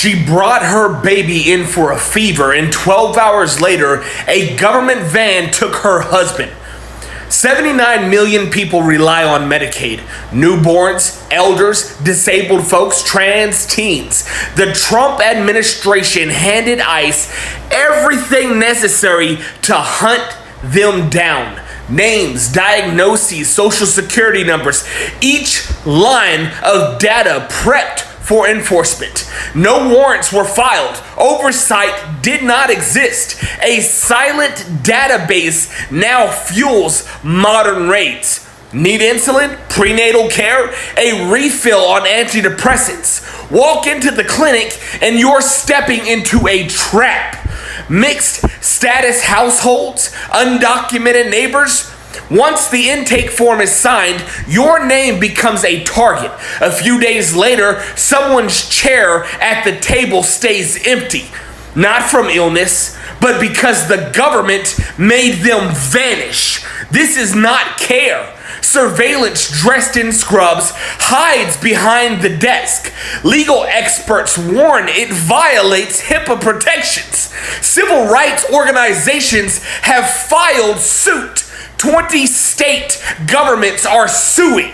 She brought her baby in for a fever, and 12 hours later, a government van took her husband. 79 million people rely on Medicaid. Newborns, elders, disabled folks, trans teens. The Trump administration handed ICE everything necessary to hunt them down. Names, diagnoses, social security numbers, each line of data prepped for enforcement. No warrants were filed. Oversight did not exist. A silent database now fuels modern raids. Need insulin, prenatal care, a refill on antidepressants. Walk into the clinic and you're stepping into a trap. Mixed status households, undocumented neighbors. Once the intake form is signed, your name becomes a target. A few days later, someone's chair at the table stays empty. Not from illness, but because the government made them vanish. This is not care. Surveillance dressed in scrubs hides behind the desk. Legal experts warn it violates HIPAA protections. Civil rights organizations have filed suit. 20 state governments are suing.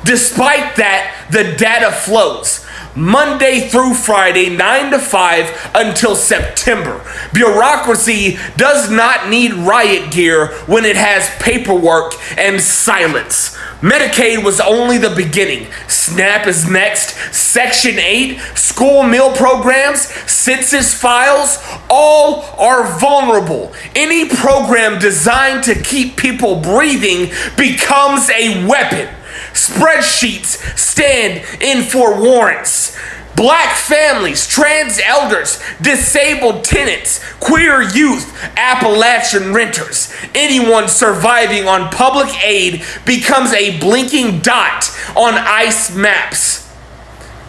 Despite that, the data flows. Monday through Friday, 9 to 5 until September. Bureaucracy does not need riot gear when it has paperwork and silence. Medicaid was only the beginning. SNAP is next. Section 8, school meal programs, census files, all are vulnerable. Any program designed to keep people breathing becomes a weapon. Spreadsheets stand in for warrants. Black families, trans elders, disabled tenants, queer youth, Appalachian renters. Anyone surviving on public aid becomes a blinking dot on ICE maps.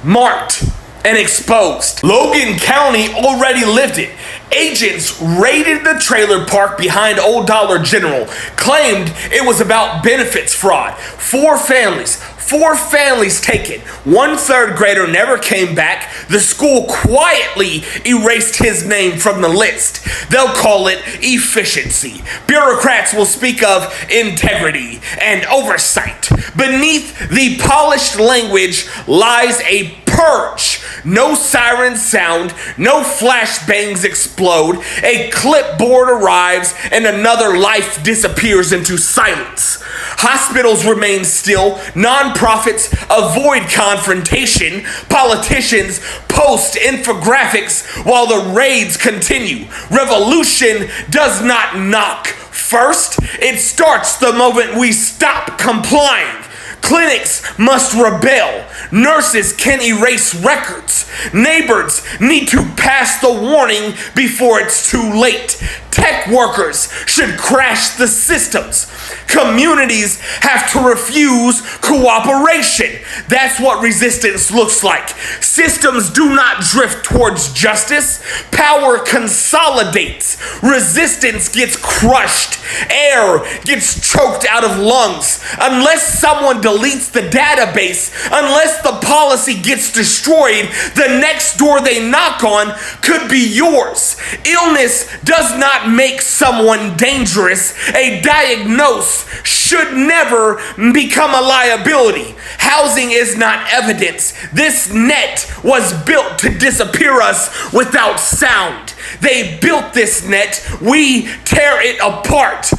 Marked and exposed. Logan County already lived it. Agents raided the trailer park behind Old Dollar General, claimed it was about benefits fraud. Four families taken. One third grader never came back. The school quietly erased his name from the list. They'll call it efficiency. Bureaucrats will speak of integrity and oversight. Beneath the polished language lies a purge. No sirens sound, no flashbangs explode. A clipboard arrives and another life disappears into silence. Hospitals remain still. Nonprofits avoid confrontation. Politicians post infographics while the raids continue. Revolution does not knock. First, it starts the moment we stop complying. Clinics must rebel. Nurses can erase records. Neighbors need to pass the warning before it's too late. Tech workers should crash the systems. Communities have to refuse cooperation. That's what resistance looks like. Systems do not drift towards justice. Power consolidates. Resistance gets crushed. Air gets choked out of lungs. Unless someone deletes the database, unless the policy gets destroyed, the next door they knock on could be yours. Illness does not make someone dangerous. A diagnose should never become a liability. Housing is not evidence. This net was built to disappear us without sound. They built this net. We tear it apart.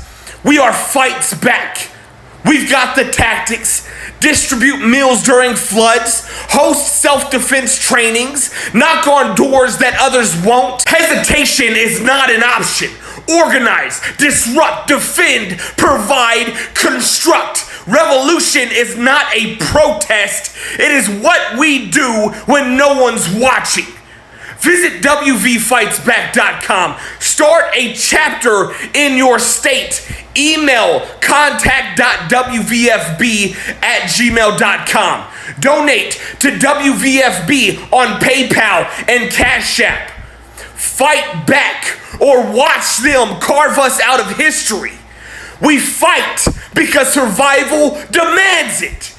We are fights back. We've got the tactics. Distribute meals during floods, host self-defense trainings, knock on doors that others won't. Hesitation is not an option. Organize, disrupt, defend, provide, construct. Revolution is not a protest. It is what we do when no one's watching. Visit WVFightsBack.com. Start a chapter in your state. Email contact.wvfb@gmail.com. Donate to WVFB on PayPal and Cash App. Fight back or watch them carve us out of history. We fight because survival demands it.